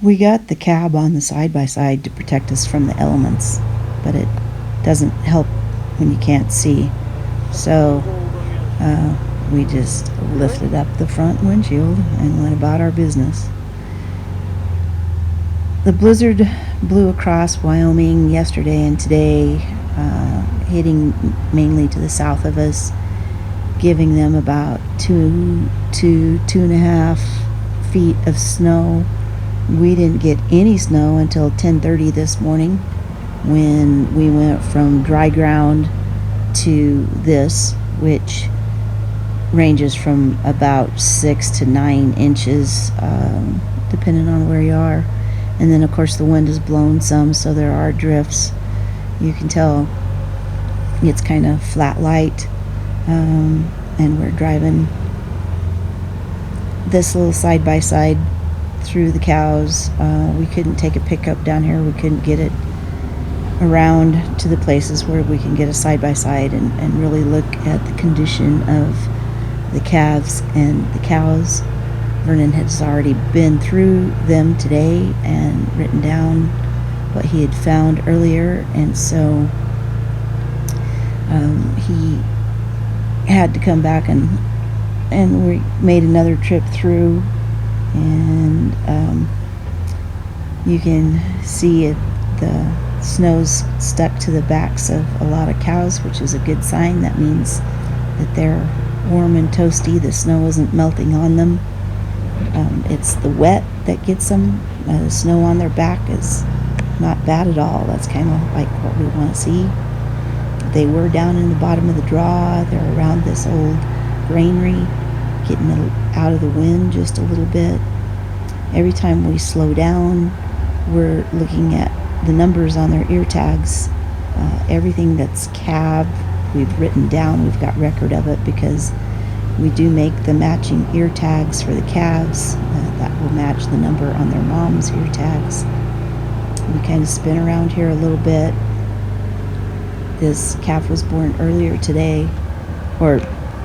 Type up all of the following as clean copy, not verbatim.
We got the cab on the side-by-side to protect us from the elements, but it doesn't help when you can't see. So we just lifted up the front windshield and went about our business. The blizzard blew across Wyoming yesterday and today, hitting mainly to the south of us, giving them about 2.5 feet of snow. We didn't get any snow until 10:30 this morning, when we went from dry ground to this, which ranges from about 6 to 9 inches, depending on where you are. And then of course the wind has blown some, so there are drifts. You can tell it's kind of flat light, and we're driving this little side-by-side through the cows. We couldn't take a pickup down here. We couldn't get it around to the places where we can get a side-by-side and really look at the condition of the calves and the cows. Vernon has already been through them today and written down what he had found earlier, and so he had to come back and we made another trip through, and you can see it, the snow's stuck to the backs of a lot of cows, which is a good sign. That means that they're warm and toasty. The snow isn't melting on them. It's the wet that gets them. The snow on their back is not bad at all. That's kind of like what we want to see. They were down in the bottom of the draw. They're around this old granary, getting out of the wind just a little bit. Every time we slow down, we're looking at the numbers on their ear tags. Everything that's cab, we've written down. We've got record of it because we do make the matching ear tags for the calves that will match the number on their mom's ear tags. We kind of spin around here a little bit. This calf was born earlier today, or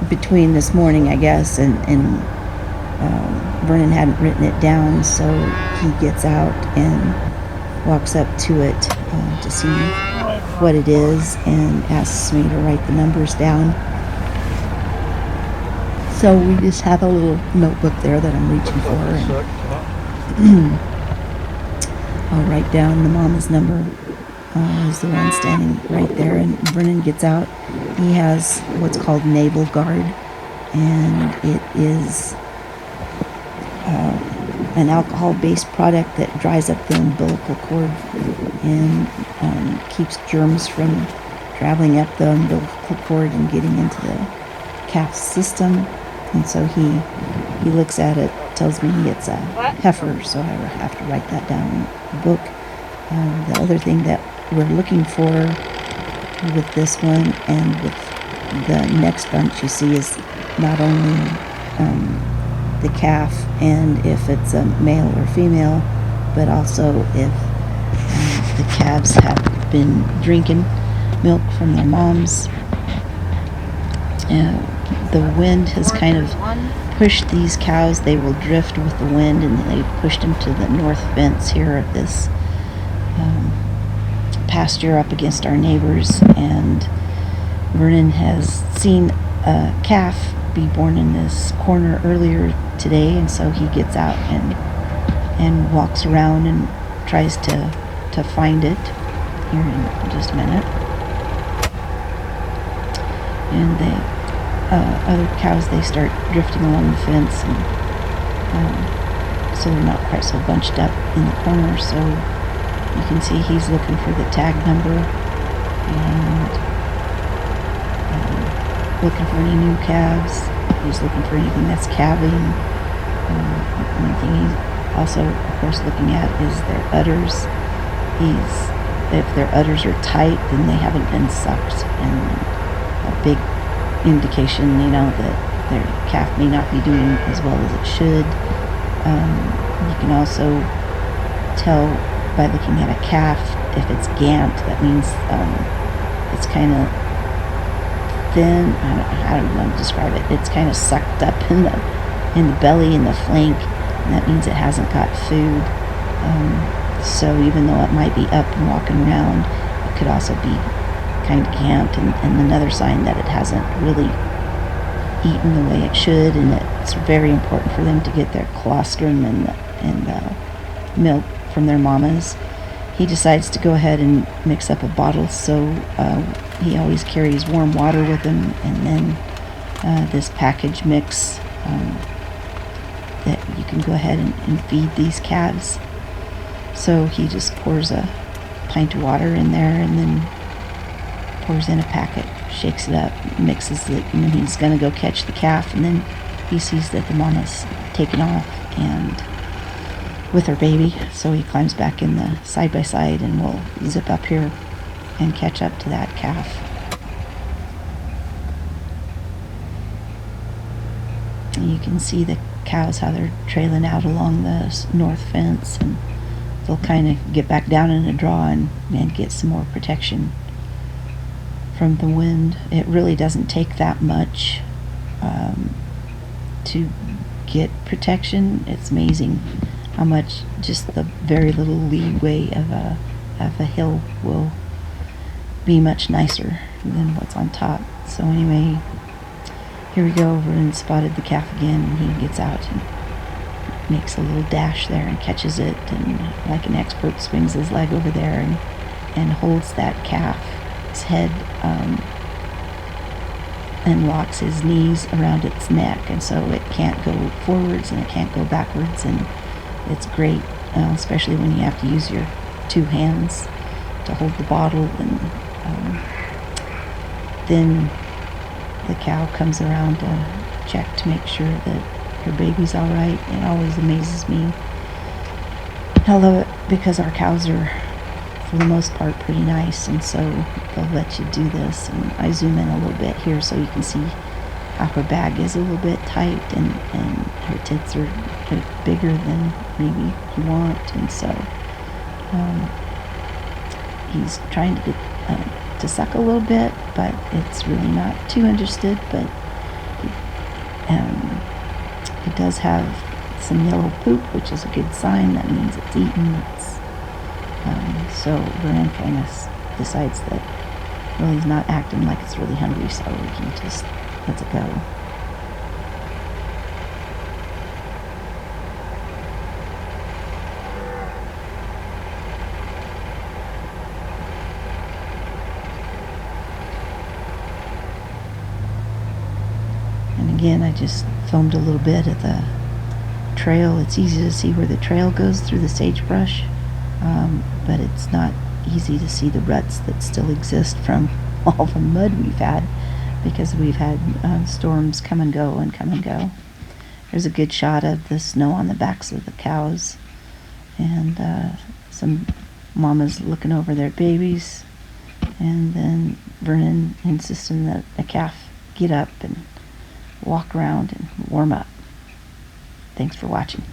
between this morning, I guess, and Vernon hadn't written it down, so he gets out and walks up to it to see what it is and asks me to write the numbers down. So we just have a little notebook there that I'm reaching for, and I'll write down the mama's number. Is the one standing right there, and Vernon gets out. He has what's called navel guard, and it is an alcohol-based product that dries up the umbilical cord and keeps germs from traveling up the umbilical cord and getting into the calf's system. And so he looks at it, tells me it's a heifer, so I have to write that down in the book. The other thing that we're looking for with this one and with the next bunch you see is not only the calf and if it's a male or female, but also if the calves have been drinking milk from their moms. The wind has kind of pushed these cows. They will drift with the wind, and they've pushed them to the north fence here of this pasture up against our neighbors. And Vernon has seen a calf be born in this corner earlier today, and so he gets out and walks around and tries to find it here in just a minute. And the other cows, they start drifting along the fence, and so they're not quite so bunched up in the corner. So you can see he's looking for the tag number and looking for any new calves. He's looking for anything that's calving. One thing he's also, of course, looking at is their udders. If their udders are tight, then they haven't been sucked, and a big indication, that their calf may not be doing as well as it should. You can also tell by looking at a calf if it's gant. That means it's kind of thin. I don't want to describe it. It's kind of sucked up in the belly and the flank, and that means it hasn't got food. So even though it might be up and walking around, it could also be kind of camped, and another sign that it hasn't really eaten the way it should, and it's very important for them to get their colostrum and the milk from their mamas. He decides to go ahead and mix up a bottle, so he always carries warm water with him, and then this package mix that you can go ahead and feed these calves. So he just pours a pint of water in there, and then pours in a packet, shakes it up, mixes it, and then he's going to go catch the calf, and then he sees that the mama's taken off and with her baby, so he climbs back in the side-by-side and will zip up here and catch up to that calf. And you can see the cows, how they're trailing out along the north fence, and they'll kind of get back down in a draw and get some more protection from the wind. It really doesn't take that much to get protection. It's amazing how much just the very little leeway of a hill will be much nicer than what's on top. So anyway, here we go over and spotted the calf again, and he gets out and makes a little dash there and catches it, and like an expert swings his leg over there and holds that calf's head and locks his knees around its neck, and so it can't go forwards and it can't go backwards, and it's great, especially when you have to use your two hands to hold the bottle. And then the cow comes around to check to make sure that her baby's all right. It always amazes me. I love it because our cows are, for the most part, pretty nice, and so they'll let you do this. And I zoom in a little bit here so you can see how her bag is a little bit tight, and her tits are bigger than maybe you want, and so he's trying to get to suck a little bit, but it's really not too interested. But he does have some yellow poop, which is a good sign. That means it's eaten. So Vernon kind of decides that, well, he's not acting like it's really hungry, so he just lets it go. And again, I just filmed a little bit of the trail. It's easy to see where the trail goes through the sagebrush, but it's not easy to see the ruts that still exist from all the mud we've had, because we've had storms come and go and come and go. There's a good shot of the snow on the backs of the cows, and some mamas looking over their babies, and then Vernon insisting that a calf get up and walk around and warm up. Thanks for watching.